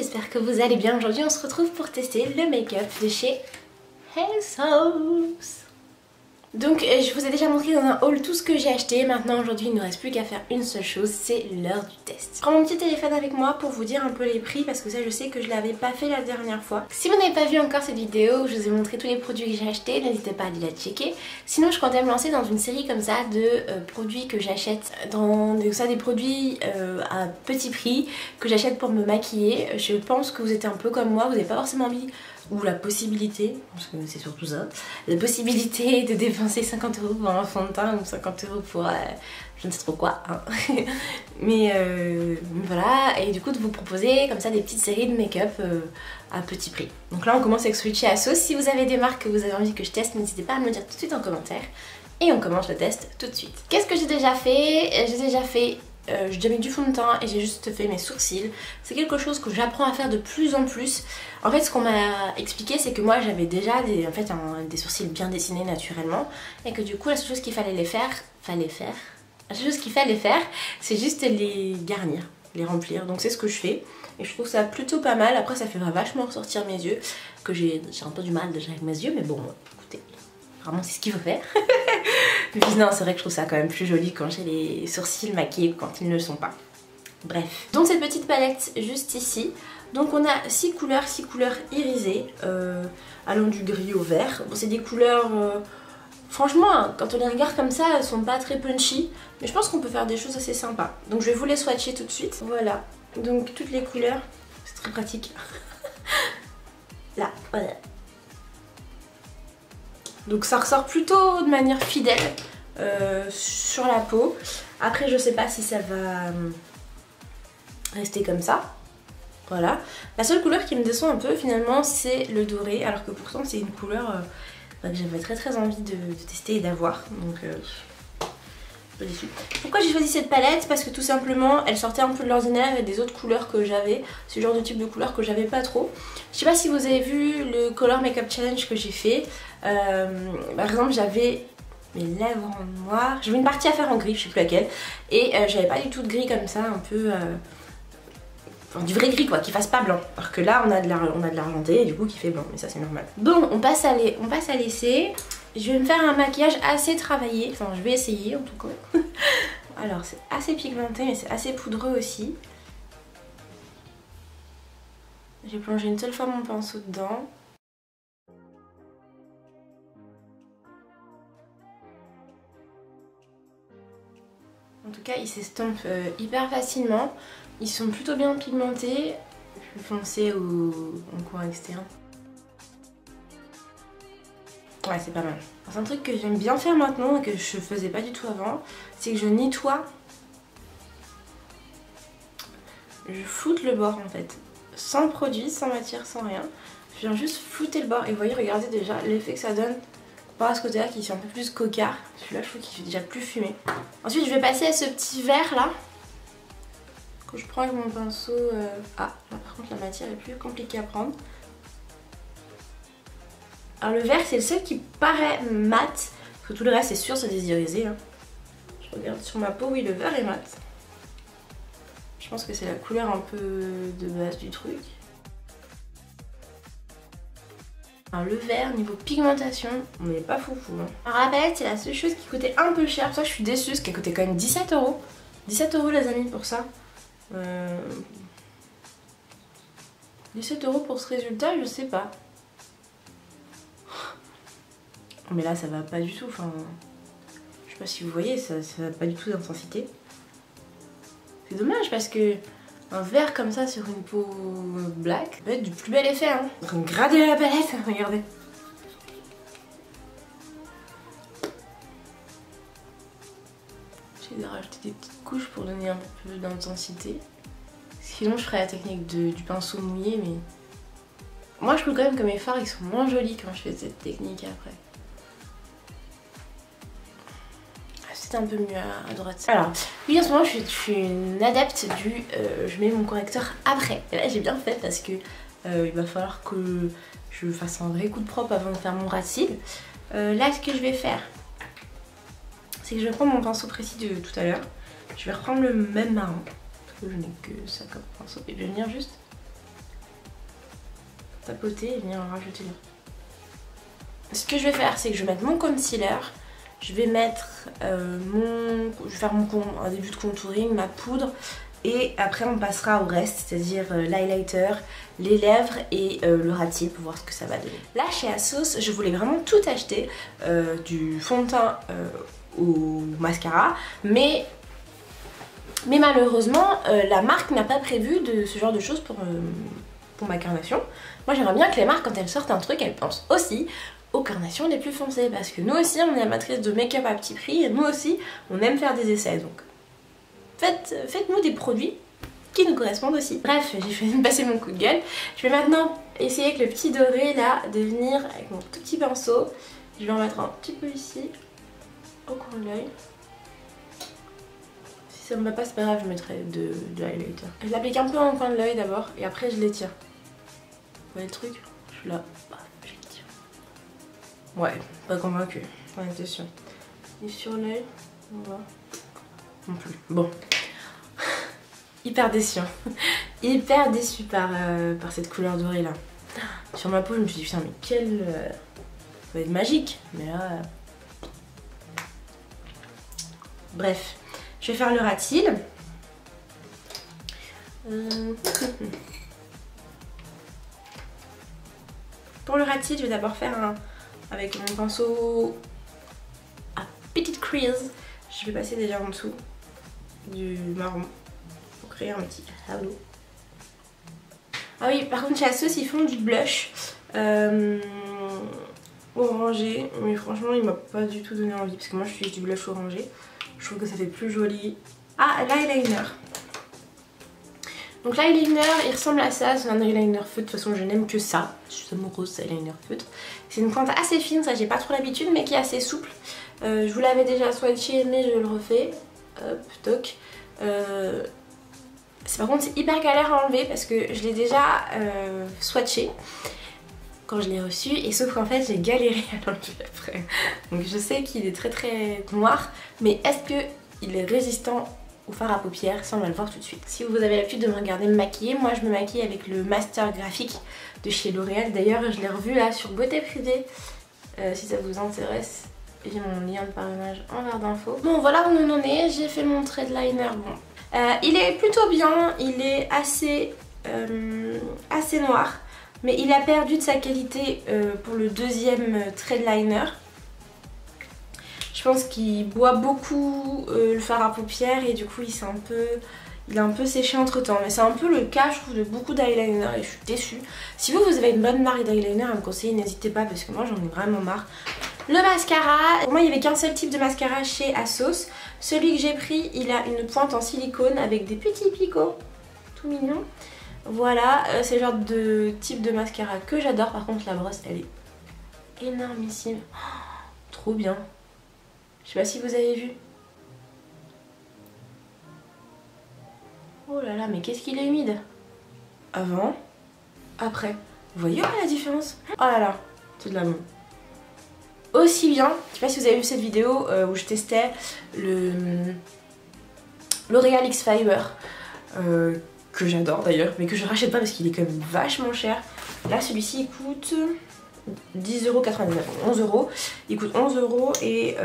j'espère que vous allez bien. Aujourd'hui on se retrouve pour tester le make-up de chez ASOS. Donc je vous ai déjà montré dans un haul tout ce que j'ai acheté. Maintenant aujourd'hui il ne reste plus qu'à faire une seule chose, c'est l'heure du test. Je prends mon petit téléphone avec moi pour vous dire un peu les prix parce que ça je sais que je l'avais pas fait la dernière fois. Si vous n'avez pas vu encore cette vidéo où je vous ai montré tous les produits que j'ai achetés, n'hésitez pas à aller la checker. Sinon je comptais me lancer dans une série comme ça de produits que j'achète, des produits à petit prix que j'achète pour me maquiller. Je pense que vous êtes un peu comme moi, vous n'avez pas forcément envie ou la possibilité, parce que c'est surtout ça, la possibilité de dépenser 50 € pour un fond de teint ou 50 € pour je ne sais trop quoi, hein. Mais voilà, et du coup de vous proposer comme ça des petites séries de make-up à petit prix. Donc là on commence avec celui de chez ASOS. Si vous avez des marques que vous avez envie que je teste, n'hésitez pas à me le dire tout de suite en commentaire. Et on commence le test tout de suite. Qu'est-ce que j'ai déjà fait? J'ai déjà mis du fond de teint et j'ai juste fait mes sourcils. C'est quelque chose que j'apprends à faire de plus en plus. En fait ce qu'on m'a expliqué c'est que moi j'avais déjà des sourcils bien dessinés naturellement. Et que du coup la seule chose qu'il fallait faire c'est juste les garnir, les remplir. Donc c'est ce que je fais. Et je trouve ça plutôt pas mal. Après ça fait vachement ressortir mes yeux. Que j'ai un peu du mal déjà avec mes yeux. Mais bon écoutez, vraiment c'est ce qu'il faut faire. Mais puis non, c'est vrai que je trouve ça quand même plus joli quand j'ai les sourcils maquillés que quand ils ne le sont pas. Bref. Donc cette petite palette juste ici. Donc on a 6 couleurs irisées, allant du gris au vert. Bon, c'est des couleurs, franchement, quand on les regarde comme ça, elles sont pas très punchy. Mais je pense qu'on peut faire des choses assez sympas. Donc je vais vous les swatcher tout de suite. Voilà. Donc toutes les couleurs, c'est très pratique. Là, voilà. Donc ça ressort plutôt de manière fidèle sur la peau. Après je sais pas si ça va rester comme ça. Voilà. La seule couleur qui me déçoit un peu finalement c'est le doré. Alors que pourtant c'est une couleur que j'avais très envie de tester et d'avoir. Donc je suis déçue. Pourquoi j'ai choisi cette palette? Parce que tout simplement elle sortait un peu de l'ordinaire et des autres couleurs que j'avais. C'est le genre de type de couleur que j'avais pas trop. Je sais pas si vous avez vu le Color Makeup Challenge que j'ai fait. Par exemple j'avais mes lèvres en noir. J'avais une partie à faire en gris, je sais plus laquelle. Et j'avais pas du tout de gris comme ça, un peu... Enfin, du vrai gris quoi, qui fasse pas blanc. Alors que là on a de l'argenté et du coup qui fait blanc, mais ça c'est normal. Bon, on passe à l'essai. Je vais me faire un maquillage assez travaillé, enfin je vais essayer en tout cas. Alors c'est assez pigmenté mais c'est assez poudreux aussi. J'ai plongé une seule fois mon pinceau dedans. En tout cas ils s'estompent hyper facilement. Ils sont plutôt bien pigmentés. Je vais foncer en coin externe. Ouais c'est pas mal. C'est un truc que j'aime bien faire maintenant et que je faisais pas du tout avant. C'est que je nettoie. Je floute le bord en fait. Sans produit, sans matière, sans rien. Je viens juste flouter le bord. Et vous voyez, regardez déjà l'effet que ça donne. Par à ce côté là qui est un peu plus cocard. Celui-là je trouve qu'il fait déjà plus fumé. Ensuite je vais passer à ce petit vert là. Que je prends avec mon pinceau. Ah là par contre la matière est plus compliquée à prendre. Alors le vert c'est le seul qui paraît mat. Parce que tout le reste c'est sûr c'est des irisés. Hein. Je regarde sur ma peau, oui le vert est mat. Je pense que c'est la couleur un peu de base du truc. Alors le vert, niveau pigmentation, on n'est pas foufou. Hein. Alors la palette c'est la seule chose qui coûtait un peu cher. Ça je suis déçue parce qu'elle coûtait quand même 17 €. 17 € les amis pour ça. 17 € pour ce résultat, je sais pas. Mais là ça va pas du tout, enfin... Je sais pas si vous voyez, ça va pas du tout d'intensité. C'est dommage parce que un vert comme ça sur une peau black, ça peut être du plus bel effet hein. Regardez la palette, regardez. J'ai de rajouter des petites couches pour donner un peu d'intensité. Sinon je ferais la technique du pinceau mouillé mais... Moi je trouve quand même que mes fards ils sont moins jolis quand je fais cette technique après. C'est un peu mieux à droite. Alors, oui en ce moment je suis une adepte du je mets mon correcteur après. Et là j'ai bien fait parce que il va falloir que je fasse un vrai coup de propre avant de faire mon ras de cils. Là ce que je vais faire, c'est que je vais prendre mon pinceau précis de tout à l'heure. Je vais reprendre le même marron. Parce que je n'ai que ça comme pinceau. Et je vais venir juste tapoter et venir en rajouter là. Ce que je vais faire, c'est que je vais mettre mon concealer, je vais mettre je vais faire un début de contouring, ma poudre, et après on passera au reste, c'est-à-dire l'highlighter, les lèvres et le ras de cils pour voir ce que ça va donner. Là chez ASOS, je voulais vraiment tout acheter, du fond de teint au mascara, mais malheureusement la marque n'a pas prévu de ce genre de choses pour ma carnation. Moi j'aimerais bien que les marques, quand elles sortent un truc, elles pensent aussi aux carnations les plus foncées, parce que nous aussi on est amatrices de make-up à petit prix et nous aussi on aime faire des essais, donc faites-nous des produits qui nous correspondent aussi. Bref, j'ai fait passer mon coup de gueule. Je vais maintenant essayer avec le petit doré là de venir avec mon tout petit pinceau. Je vais en mettre un petit peu ici au coin de l'œil. Si ça me va pas, c'est pas grave, je mettrai de highlighter. Je l'applique un peu en coin de l'œil d'abord et après je l'étire. Vous voyez le truc? Je suis là, je l'étire. Ouais, pas convaincu, on était sûr. Et sur l'œil, on va. Non plus. Bon. Hyper déçu. Hyper déçu par cette couleur dorée là. Sur ma peau, je me suis dit putain, mais quelle. Ça va être magique. Mais là. Bref. Je vais faire le ras de cils. Pour le ras de cils, je vais d'abord faire avec mon pinceau à petite crease. Je vais passer déjà en dessous du marron pour créer un petit halo. Ah oui, par contre chez ASOS ils font du blush orangé, mais franchement il m'a pas du tout donné envie parce que moi je suis du blush orangé. Je trouve que ça fait plus joli. Ah, l'eyeliner. Donc l'eyeliner il ressemble à ça, c'est un eyeliner feutre, de toute façon je n'aime que ça. Je suis amoureuse de eyeliner feutre. C'est une pointe assez fine, ça j'ai pas trop l'habitude mais qui est assez souple. Je vous l'avais déjà swatché mais je le refais. Hop, toc. Par contre c'est hyper galère à enlever parce que je l'ai déjà swatché quand je l'ai reçu et sauf qu'en fait j'ai galéré à l'enlever après. Donc je sais qu'il est très très noir, mais est-ce qu'il est résistant au fard à paupières? Ça on va le voir tout de suite. Si vous avez l'habitude de me regarder me maquiller, moi je me maquille avec le Master Graphique de chez L'Oréal. D'ailleurs je l'ai revu là sur Beauté Privée, si ça vous intéresse. J'ai mon lien de parrainage en barre d'infos. Bon voilà où on en est, j'ai fait mon trait de liner. Bon. Il est plutôt bien, il est assez noir, mais il a perdu de sa qualité pour le deuxième trait de liner. Je pense qu'il boit beaucoup le fard à paupières et du coup il a un peu séché entre temps. Mais c'est un peu le cas je trouve de beaucoup d'eyeliner et je suis déçue. Si vous avez une bonne marque d'eyeliner à me conseiller, n'hésitez pas parce que moi j'en ai vraiment marre. Le mascara, pour moi il n'y avait qu'un seul type de mascara chez ASOS. Celui que j'ai pris, il a une pointe en silicone avec des petits picots, tout mignon. Voilà, c'est le genre de type de mascara que j'adore. Par contre la brosse elle est énormissime, trop bien. Je sais pas si vous avez vu. Oh là là, mais qu'est-ce qu'il est humide. Avant, après. Vous voyez la différence? Oh là là, c'est de l'amour. Aussi bien, je sais pas si vous avez vu cette vidéo où je testais le L'Oréal X Fiber que j'adore d'ailleurs, mais que je rachète pas parce qu'il est quand même vachement cher. Là celui-ci il coûte 10,99€, 11 €. Il coûte 11 € et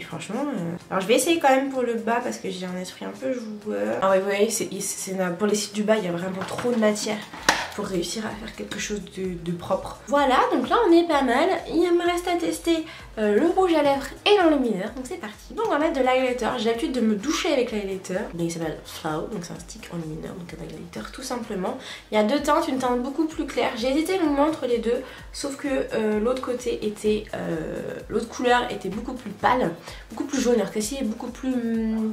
franchement... Alors je vais essayer quand même pour le bas parce que j'ai un esprit un peu joueur. Ah ouais, vous voyez, pour les sites du bas il y a vraiment trop de matière pour réussir à faire quelque chose de propre. Voilà, donc là on est pas mal. Il me reste à tester le rouge à lèvres et l'enlumineur, donc c'est parti. Donc on va mettre de l'highlighter. J'ai l'habitude de me doucher avec l'highlighter. Il s'appelle Flow, donc c'est un stick enlumineur, donc un highlighter tout simplement. Il y a deux teintes, une teinte beaucoup plus claire. J'ai hésité longuement entre les deux, sauf que l'autre côté était... l'autre couleur était beaucoup plus pâle, beaucoup plus jaune, alors que ci est beaucoup plus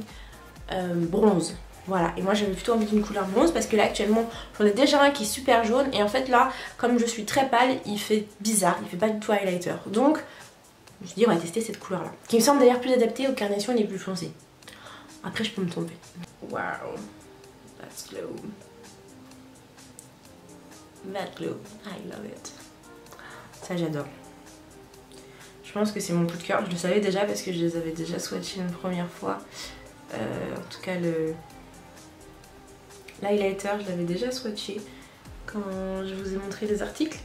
bronze. Voilà, et moi j'avais plutôt envie d'une couleur bronze parce que là actuellement j'en ai déjà un qui est super jaune et en fait là comme je suis très pâle il fait bizarre, il fait pas du tout highlighter. Donc je me suis dit on va tester cette couleur là, qui me semble d'ailleurs plus adaptée aux carnations les plus foncées. Après je peux me tromper. Wow, that's glow. That glow, I love it. Ça j'adore. Je pense que c'est mon coup de cœur, je le savais déjà parce que je les avais déjà swatchés une première fois. En tout cas l'highlighter je l'avais déjà swatché quand je vous ai montré les articles.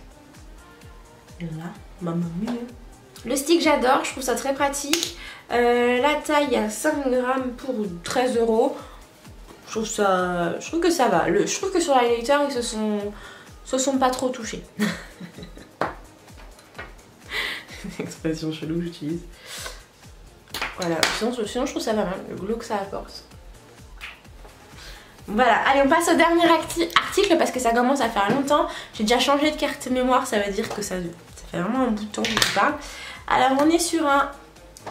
Et là, maman mia. Le stick j'adore, je trouve ça très pratique. La taille à 5 grammes pour 13 €. Je trouve que ça va. Je trouve que sur l'highlighter ils se sont pas trop touchés. Expression chelou que j'utilise. Voilà, sinon je trouve ça pas mal, le glow que ça apporte. Voilà, allez on passe au dernier article parce que ça commence à faire longtemps. J'ai déjà changé de carte mémoire, ça veut dire que ça fait vraiment un bout de temps que je vous parle. Alors on est sur un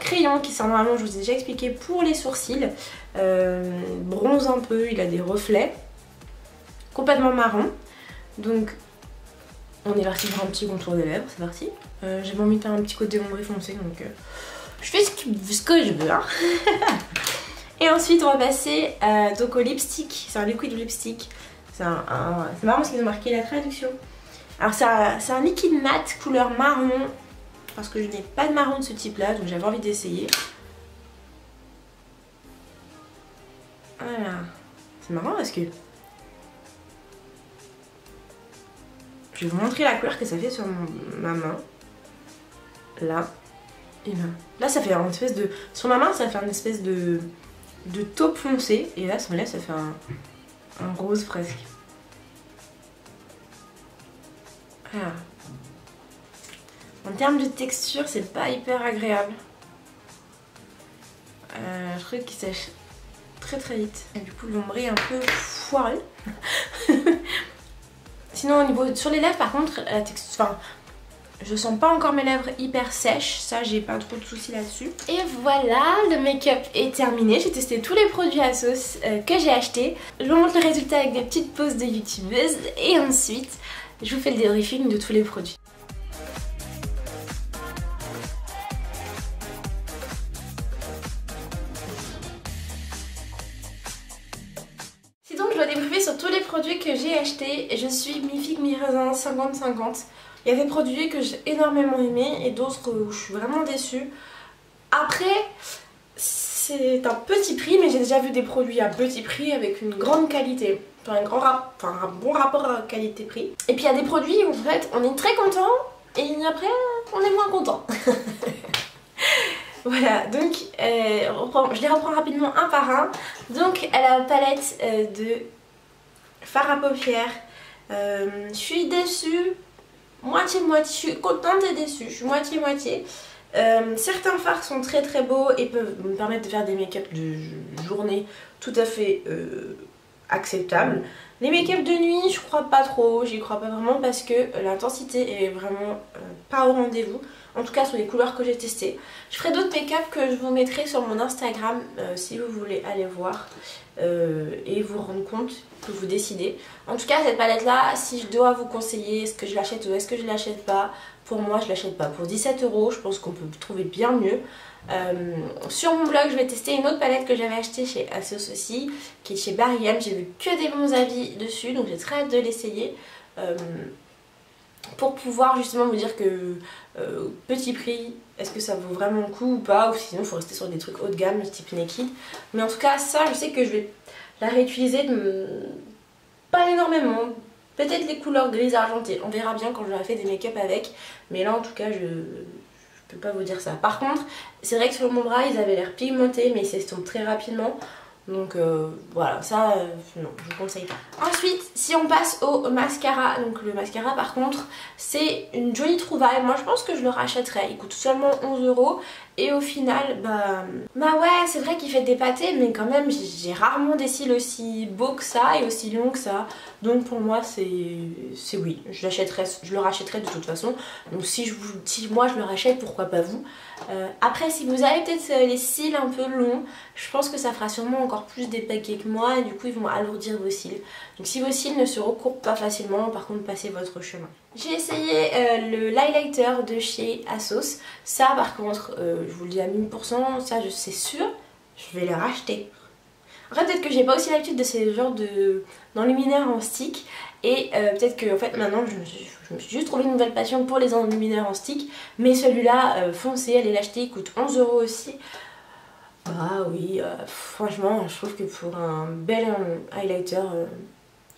crayon qui sert normalement, je vous ai déjà expliqué, pour les sourcils. Bronze un peu, il a des reflets. Complètement marron. Donc on est parti pour un petit contour des lèvres, c'est parti. J'ai pas envie de faire un petit côté ombré foncé donc je fais ce que je veux hein. Et ensuite on va passer donc au lipstick, c'est un liquid lipstick. C'est marrant parce qu'ils ont marqué la traduction. Alors c'est un liquide mat couleur marron, parce que je n'ai pas de marron de ce type là, donc j'avais envie d'essayer. Voilà, c'est marrant parce que je vais vous montrer la couleur que ça fait sur ma main. Là et là. Là ça fait une espèce de... Sur ma main ça fait une espèce de taupe foncé. Et là sur mes lèvres ça fait un rose presque. Voilà. En termes de texture c'est pas hyper agréable. Je trouve qu'il sèche très très vite. Et du coup l'ombre est un peu foireux. Sinon au niveau... Sur les lèvres par contre la texture... Enfin, je sens pas encore mes lèvres hyper sèches, ça j'ai pas trop de soucis là-dessus. Et voilà, le make-up est terminé. J'ai testé tous les produits ASOS que j'ai achetés. Je vous montre le résultat avec des petites pauses de youtubeuse et ensuite je vous fais le débriefing de tous les produits. Si donc je dois débriefer sur tous les produits que j'ai achetés, je suis mi-figue mi-raisin 50-50. Il y a des produits que j'ai énormément aimés et d'autres où je suis vraiment déçue. Après, c'est un petit prix, mais j'ai déjà vu des produits à petit prix avec une grande qualité. Enfin, un bon rapport qualité-prix. Et puis il y a des produits où en fait on est très content et après on est moins content. Voilà, donc je les reprends rapidement un par un. Donc la palette de fard à paupières. Je suis déçue. Moitié-moitié, je suis contente et déçue, je suis moitié-moitié. Certains fards sont très très beaux et peuvent me permettre de faire des make-up de journée tout à fait acceptables. Les make-up de nuit, je crois pas trop, j'y crois pas vraiment parce que l'intensité est vraiment pas au rendez-vous. En tout cas sur les couleurs que j'ai testées. Je ferai d'autres make-up que je vous mettrai sur mon Instagram si vous voulez aller voir et vous rendre compte que vous décidez. En tout cas cette palette là, si je dois vous conseiller est-ce que je l'achète ou est-ce que je l'achète pas, pour moi je l'achète pas. Pour 17 €, je pense qu'on peut trouver bien mieux. Sur mon blog je vais tester une autre palette que j'avais achetée chez ASOS aussi, qui est chez Barry M. J'ai vu que des bons avis dessus donc j'ai très hâte de l'essayer. Pour pouvoir justement vous dire que petit prix, est-ce que ça vaut vraiment le coup ou pas, ou sinon il faut rester sur des trucs haut de gamme type Naked. Mais en tout cas ça je sais que je vais la réutiliser pas énormément, peut-être les couleurs grises argentées, on verra bien quand j'aurai fait des make-up avec, mais là en tout cas je peux pas vous dire ça. Par contre c'est vrai que sur mon bras ils avaient l'air pigmentés mais ils s'estompent très rapidement. Donc voilà, ça non, je vous conseille pas. Ensuite, si on passe au mascara, donc le mascara par contre, c'est une jolie trouvaille. Moi je pense que je le rachèterais, il coûte seulement 11 € et au final, bah ouais, c'est vrai qu'il fait des pâtés, mais quand même j'ai rarement des cils aussi beaux que ça et aussi longs que ça. Donc pour moi c'est oui, je le rachèterai de toute façon. Donc si moi je le rachète, pourquoi pas vous. Après si vous avez peut-être les cils un peu longs, je pense que ça fera sûrement encore plus d'épaquets que moi et du coup ils vont alourdir vos cils. Donc si vos cils ne se recourbent pas facilement, par contre passez votre chemin. J'ai essayé le highlighter de chez ASOS. Ça par contre, je vous le dis à 1000%, ça c'est sûr, je vais le racheter. En fait peut-être que j'ai pas aussi l'habitude de ces genres d'enluminaires en stick. Et peut-être que en fait maintenant je me suis juste trouvé une nouvelle passion pour les enluminaires en stick. Mais celui-là, foncez, allez l'acheter, il coûte 11 € aussi. Ah oui, franchement je trouve que pour un bel highlighter,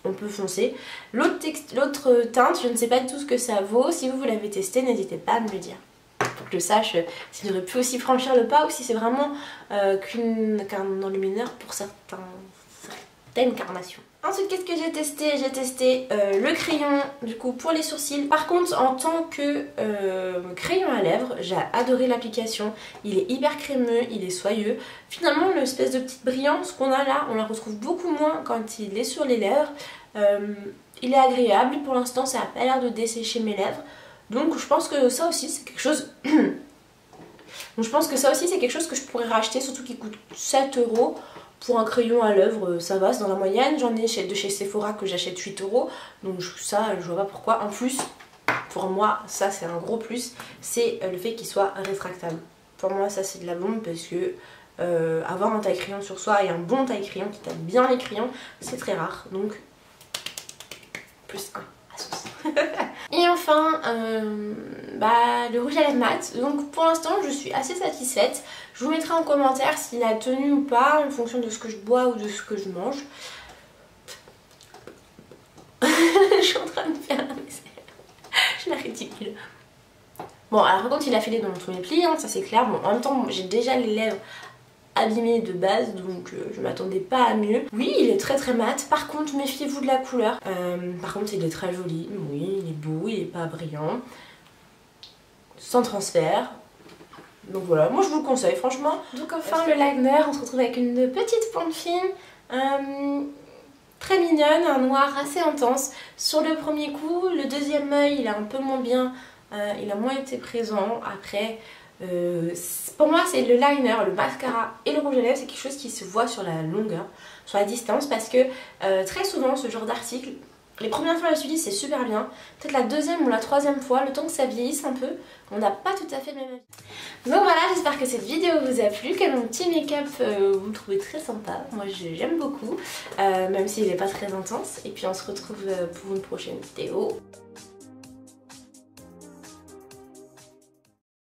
on peut foncer. L'autre teinte, je ne sais pas du tout ce que ça vaut. Si vous l'avez testé, n'hésitez pas à me le dire. Pour que je sache si j'aurais pu aussi franchir le pas ou si c'est vraiment qu'un enlumineur pour certaines carnations. Ensuite, qu'est-ce que j'ai testé? J'ai testé le crayon du coup pour les sourcils. Par contre, en tant que crayon à lèvres, j'ai adoré l'application. Il est hyper crémeux, il est soyeux. Finalement, l'espèce de petite brillance qu'on a là, on la retrouve beaucoup moins quand il est sur les lèvres. Il est agréable, pour l'instant ça n'a pas l'air de dessécher mes lèvres. Donc je pense que ça aussi c'est quelque chose... Donc je pense que ça aussi c'est quelque chose que je pourrais racheter, surtout qu'il coûte 7 €. Pour un crayon à l'œuvre, ça va, c'est dans la moyenne. J'en ai de chez Sephora que j'achète 8 €. Donc ça, je vois pas pourquoi. En plus, pour moi, ça c'est un gros plus, c'est le fait qu'il soit rétractable. Pour moi, ça c'est de la bombe parce que avoir un taille-crayon sur soi et un bon taille-crayon qui tape bien les crayons, c'est très rare. Donc, plus 1 à sauce. Et enfin, le rouge à lèvres mat. Donc pour l'instant je suis assez satisfaite. Je vous mettrai en commentaire s'il a tenu ou pas en fonction de ce que je bois ou de ce que je mange. Je suis en train de faire un essai. Je suis la ridicule. Bon, alors par contre il a filé dans tous les plis, hein, ça c'est clair. Bon, en même temps j'ai déjà les lèvres abîmé de base, donc je m'attendais pas à mieux. Oui, il est très très mat, par contre méfiez-vous de la couleur. Par contre il est très joli, oui, il est beau, il est pas brillant, sans transfert. Donc voilà, moi je vous le conseille franchement. Donc enfin le liner, on se retrouve avec une petite pointe fine, très mignonne, un noir assez intense. Sur le premier coup, le deuxième œil il est un peu moins bien, il a moins été présent. Après, pour moi c'est le liner, le mascara et le rouge à lèvres, c'est quelque chose qui se voit sur la longueur, sur la distance, parce que très souvent ce genre d'article, les premières fois que je l'utilise c'est super bien, peut-être la deuxième ou la troisième fois, le temps que ça vieillisse un peu, on n'a pas tout à fait le même avis. Donc voilà, j'espère que cette vidéo vous a plu, que mon petit make-up vous le trouvez très sympa, moi j'aime beaucoup, même s'il n'est pas très intense, et puis on se retrouve pour une prochaine vidéo.